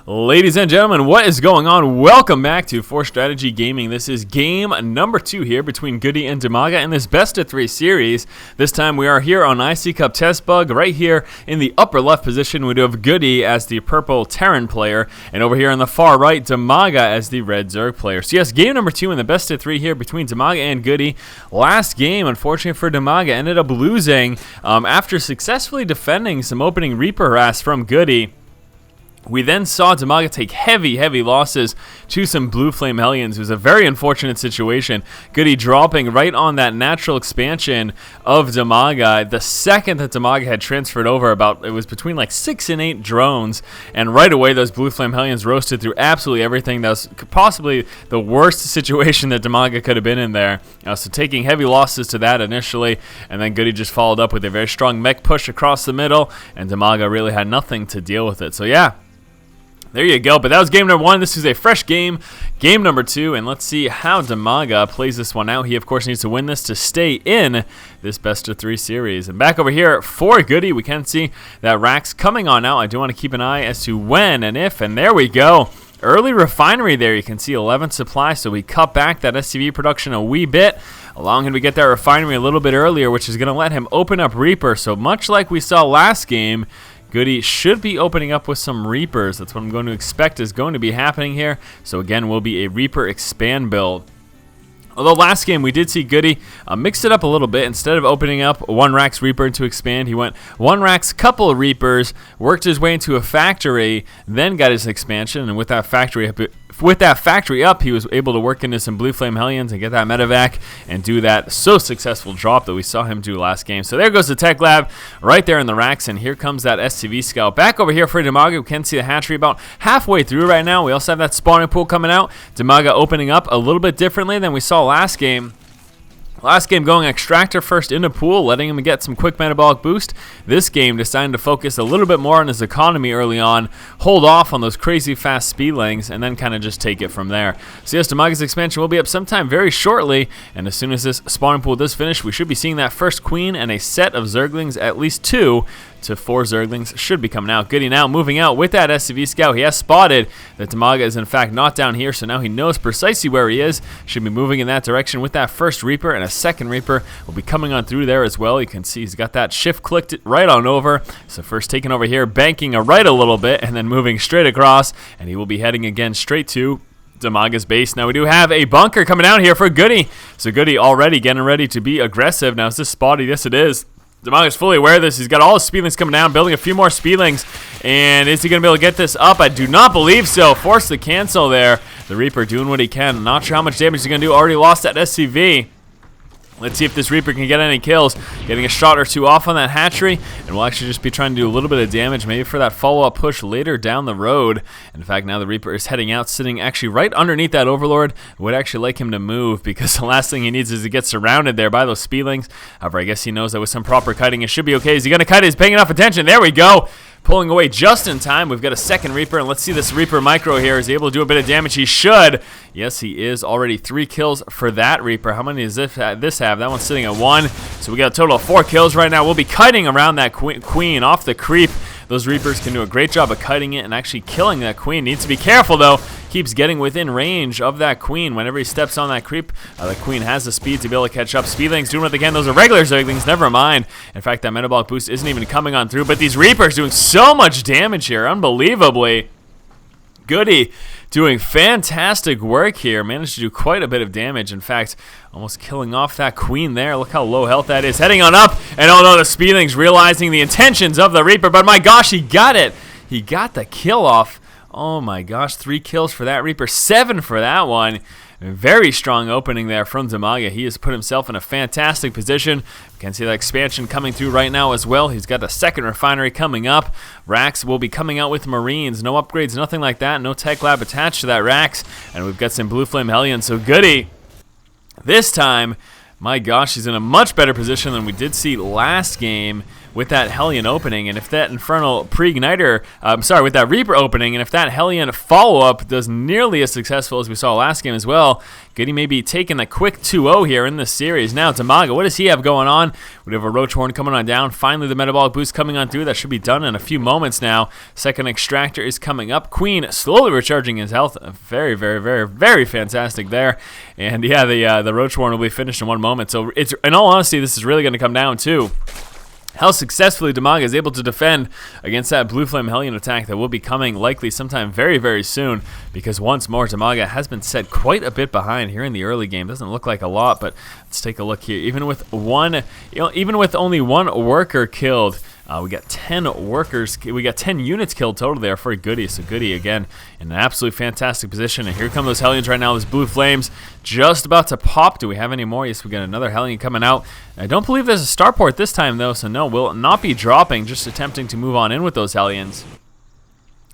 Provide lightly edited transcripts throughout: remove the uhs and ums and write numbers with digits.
Ladies and gentlemen, what is going on? Welcome back to For Strategy Gaming. This is game number 2 here between GoOdy and DIMAGA in this best of 3 series. This time we are here on IC Cup Test Bug. Right here in the upper left position, we do have GoOdy as the purple Terran player, and over here on the far right, DIMAGA as the red Zerg player. So yes, game number 2 in the best of 3 here between DIMAGA and GoOdy. Last game, unfortunately for DIMAGA, ended up losing after successfully defending some opening Reaper harass from GoOdy. We then saw DIMAGA take heavy losses to some Blue Flame Hellions. It was a very unfortunate situation. GoOdy dropping right on that natural expansion of DIMAGA. The second that DIMAGA had transferred over, it was between like 6 and 8 drones, and right away those Blue Flame Hellions roasted through absolutely everything. That was possibly the worst situation that DIMAGA could have been in there. So taking heavy losses to that initially, and then GoOdy just followed up with a very strong mech push across the middle, and DIMAGA really had nothing to deal with it. So yeah. There you go, but that was game number 1. This is a fresh game, game number 2, and let's see how DIMAGA plays this one out. He, of course, needs to win this to stay in this best of 3 series. And back over here for GoOdy, we can see that Rax coming on out. I do want to keep an eye as to when and if, and there we go. Early refinery there, you can see 11 supply, so we cut back that SCV production a wee bit, allowing him to get that refinery a little bit earlier, which is going to let him open up Reaper. So much like we saw last game, GoOdy should be opening up with some Reapers. That's what I'm going to expect is going to be happening here. So again, will be a Reaper expand build. Although last game we did see GoOdy mix it up a little bit. Instead of opening up one Rax Reaper to expand, he went one Rax, couple of Reapers, worked his way into a factory, then got his expansion, and with that factory up, he was able to work into some Blue Flame Hellions and get that medevac and do that so successful drop that we saw him do last game. So there goes the Tech Lab right there in the Rax, and here comes that SCV Scout. Back over here for DIMAGA, we can see the hatchery about halfway through right now. We also have that spawning pool coming out. DIMAGA opening up a little bit differently than we saw last game. Last game going Extractor first into pool, letting him get some quick metabolic boost. This game deciding to focus a little bit more on his economy early on, hold off on those crazy fast speedlings, and then kind of just take it from there. So yes, DIMAGA's expansion will be up sometime very shortly, and as soon as this spawning pool does finish, we should be seeing that first queen and a set of Zerglings, at least 2 to 4 Zerglings should be coming out. GoOdy now moving out with that SCV Scout. He has spotted that DIMAGA is in fact not down here, so now he knows precisely where he is. Should be moving in that direction with that first Reaper, and a second Reaper will be coming on through there as well. You can see he's got that shift clicked right on over. So first taking over here, banking a right a little bit, and then moving straight across, and he will be heading again straight to DIMAGA's base. Now we do have a bunker coming out here for GoOdy. So GoOdy already getting ready to be aggressive. Now is this spotted? Yes, it is. DIMAGA's fully aware of this. He's got all his speedlings coming down, building a few more speedlings. And is he going to be able to get this up? I do not believe so. Forced to cancel there. The Reaper doing what he can. Not sure how much damage he's going to do. Already lost that SCV. Let's see if this Reaper can get any kills. Getting a shot or 2 off on that hatchery, and we'll actually just be trying to do a little bit of damage, maybe for that follow-up push later down the road. In fact, now the Reaper is heading out, sitting actually right underneath that Overlord. Would actually like him to move, because the last thing he needs is to get surrounded there by those speedlings. However, I guess he knows that with some proper kiting, it should be okay. Is he going to kite? He's paying enough attention. There we go. Pulling away just in time. We've got a second Reaper, and let's see this Reaper micro here. Is he able to do a bit of damage? He should. Yes, he is. Already 3 kills for that Reaper. How many does this have? That one's sitting at 1. So we got a total of 4 kills right now. We'll be kiting around that queen off the creep. Those Reapers can do a great job of kiting it and actually killing that queen. Needs to be careful, though. Keeps getting within range of that queen. Whenever he steps on that creep, the queen has the speed to be able to catch up. Speedlings doing what they can. Those are regular Zerglings, never mind. In fact, that metabolic boost isn't even coming on through, but these Reapers doing so much damage here, unbelievably. GoOdy doing fantastic work here. Managed to do quite a bit of damage. In fact, almost killing off that queen there. Look how low health that is. Heading on up, and oh no, the Speedlings realizing the intentions of the Reaper, but my gosh, he got it. He got the kill off. Oh my gosh, 3 kills for that Reaper, 7 for that one. Very strong opening there from DIMAGA. He has put himself in a fantastic position. You can see that expansion coming through right now as well. He's got the second refinery coming up. Rax will be coming out with Marines. No upgrades, nothing like that. No Tech Lab attached to that Rax. And we've got some Blue Flame Hellions. So GoOdy, this time, my gosh, he's in a much better position than we did see last game with that Hellion opening. And if that Infernal Pre-Igniter, with that Reaper opening, and if that Hellion follow-up does nearly as successful as we saw last game as well, Goody may be taking a quick 2-0 here in this series. Now, DIMAGA, what does he have going on? We have a Roach Horn coming on down. Finally, the metabolic boost coming on through. That should be done in a few moments now. Second extractor is coming up. Queen slowly recharging his health. Very, very, very, very fantastic there. And yeah, the Roach Horn will be finished in 1 moment. So it's, in all honesty, this is really going to come down to how successfully DIMAGA is able to defend against that Blue Flame Hellion attack that will be coming likely sometime very, very soon, because once more DIMAGA has been set quite a bit behind here in the early game. Doesn't look like a lot, but let's take a look here. Even with only one worker killed, we got 10 workers. We got 10 units killed total there for Goody. So Goody again in an absolutely fantastic position. And here come those Hellions right now. This Blue Flames just about to pop. Do we have any more? Yes, we got another Hellion coming out. I don't believe there's a starport this time though. So no, we'll not be dropping. Just attempting to move on in with those Hellions.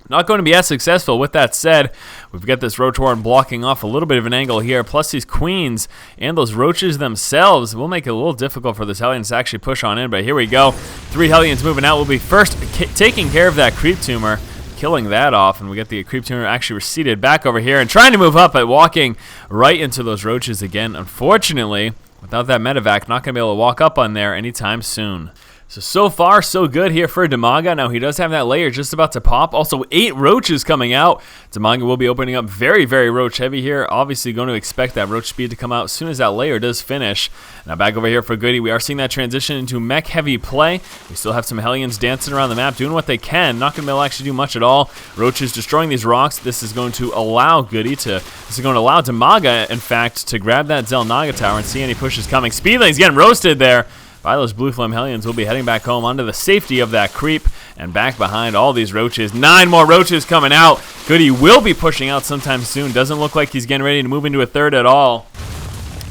Not going to be as successful. With that said, we've got this Roach Horn blocking off a little bit of an angle here, plus these Queens and those Roaches themselves will make it a little difficult for this Hellions to actually push on in, but here we go. 3 Hellions moving out. We'll be first taking care of that Creep Tumor, killing that off, and we get the Creep Tumor actually receded back over here and trying to move up, but walking right into those Roaches again. Unfortunately, without that medevac, not going to be able to walk up on there anytime soon. So far, so good here for DIMAGA. Now, he does have that layer just about to pop. Also, 8 Roaches coming out. DIMAGA will be opening up very, very Roach heavy here. Obviously, going to expect that Roach speed to come out as soon as that layer does finish. Now, back over here for Goody, we are seeing that transition into mech heavy play. We still have some Hellions dancing around the map, doing what they can. Not going to be able to actually do much at all. Roaches destroying these rocks. This is going to allow DIMAGA, in fact, to grab that Xel'Naga tower and see any pushes coming. Speedling's getting roasted there by those Blue Flame Hellions. Will be heading back home onto the safety of that creep and back behind all these Roaches. 9 more Roaches coming out. Goody will be pushing out sometime soon. Doesn't look like he's getting ready to move into a third at all.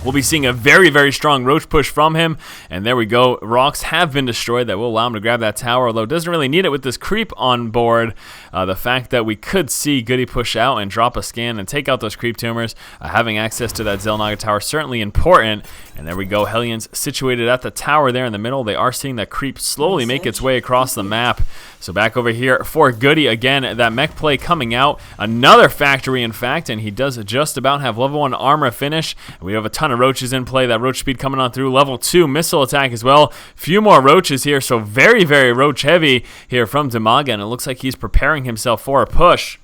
We'll be seeing a very, very strong Roach push from him. And there we go. Rocks have been destroyed. That will allow him to grab that tower, although doesn't really need it with this creep on board. The fact that we could see Goody push out and drop a scan and take out those creep tumors, having access to that Xel'Naga tower, certainly important. And there we go. Hellions situated at the tower there in the middle. They are seeing that creep slowly make its way across the map. So back over here for Goody again. That mech play coming out. Another factory, in fact, and he does just about have level 1 armor finish. We have a ton of Roaches in play. That Roach speed coming on through. Level 2 missile attack as well. Few more Roaches here, so very, very Roach heavy here from DIMAGA, and it looks like he's preparing himself for a push.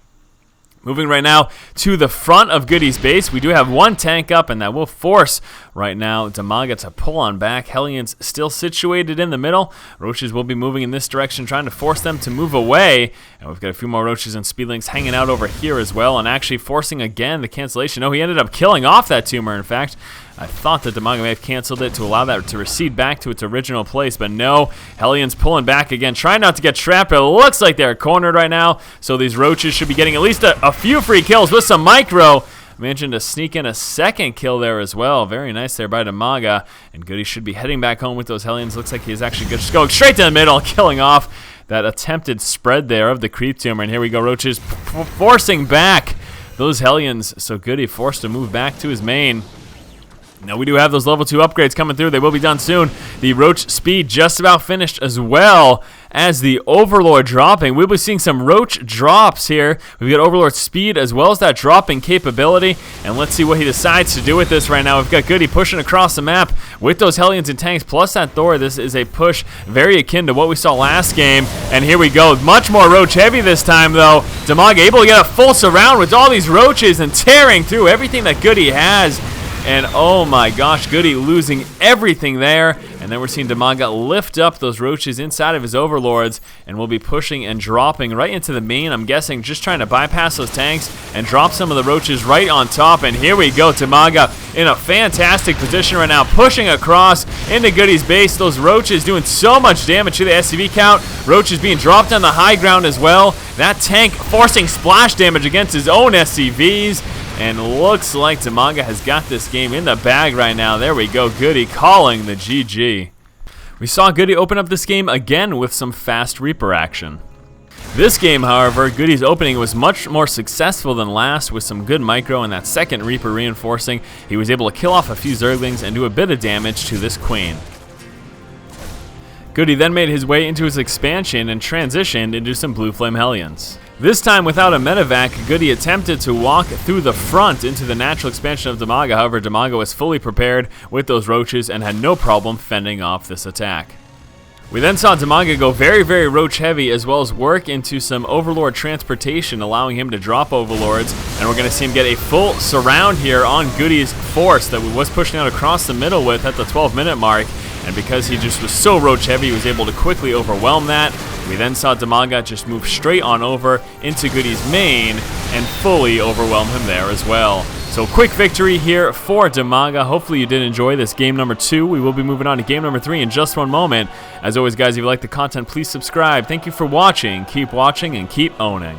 Moving right now to the front of Goody's base, we do have 1 tank up, and that will force right now DIMAGA to pull on back. Hellions still situated in the middle. Roaches will be moving in this direction, trying to force them to move away. And we've got a few more Roaches and Speedlings hanging out over here as well, and actually forcing again the cancellation. No, he ended up killing off that tumor, in fact. I thought that DIMAGA may have canceled it to allow that to recede back to its original place, but no. Hellions pulling back again, trying not to get trapped, but it looks like they're cornered right now. So these Roaches should be getting at least a few free kills with some micro. Managing to sneak in a second kill there as well. Very nice there by DIMAGA. And Goody should be heading back home with those Hellions. Looks like he's actually just going straight to the middle, killing off that attempted spread there of the creep tumor. And here we go, Roaches forcing back those Hellions. So Goody forced to move back to his main. Now we do have those level 2 upgrades coming through. They will be done soon. The Roach speed just about finished, as well as the Overlord dropping. We'll be seeing some Roach drops here. We've got Overlord speed as well as that dropping capability. And let's see what he decides to do with this right now. We've got Goody pushing across the map with those Hellions and tanks plus that Thor. This is a push very akin to what we saw last game. And here we go. Much more Roach heavy this time though. DIMAGA able to get a full surround with all these Roaches and tearing through everything that Goody has. And oh my gosh, Goody losing everything there. And then we're seeing DIMAGA lift up those Roaches inside of his Overlords, and we'll be pushing and dropping right into the main. I'm guessing just trying to bypass those tanks and drop some of the Roaches right on top. And here we go, DIMAGA in a fantastic position right now, pushing across into Goody's base. Those Roaches doing so much damage to the SCV count. Roaches being dropped on the high ground as well. That tank forcing splash damage against his own SCVs. And looks like DIMAGA has got this game in the bag right now. There we go, Goody calling the GG. We saw Goody open up this game again with some fast Reaper action. This game, however, Goody's opening was much more successful than last with some good micro and that second Reaper reinforcing. He was able to kill off a few Zerglings and do a bit of damage to this Queen. Goody then made his way into his expansion and transitioned into some Blue Flame Hellions. This time without a medevac, GoOdy attempted to walk through the front into the natural expansion of DIMAGA. However, DIMAGA was fully prepared with those roaches and had no problem fending off this attack. We then saw DIMAGA go very, very roach heavy, as well as work into some Overlord transportation, allowing him to drop Overlords, and we're going to see him get a full surround here on GoOdy's force that we was pushing out across the middle with at the 12-minute mark, and because he just was so roach heavy, he was able to quickly overwhelm that. We then saw DIMAGA just move straight on over into GoOdy's main and fully overwhelm him there as well. So quick victory here for DIMAGA. Hopefully you did enjoy this game number 2. We will be moving on to game number 3 in just one moment. As always, guys, if you like the content, please subscribe. Thank you for watching. Keep watching and keep owning.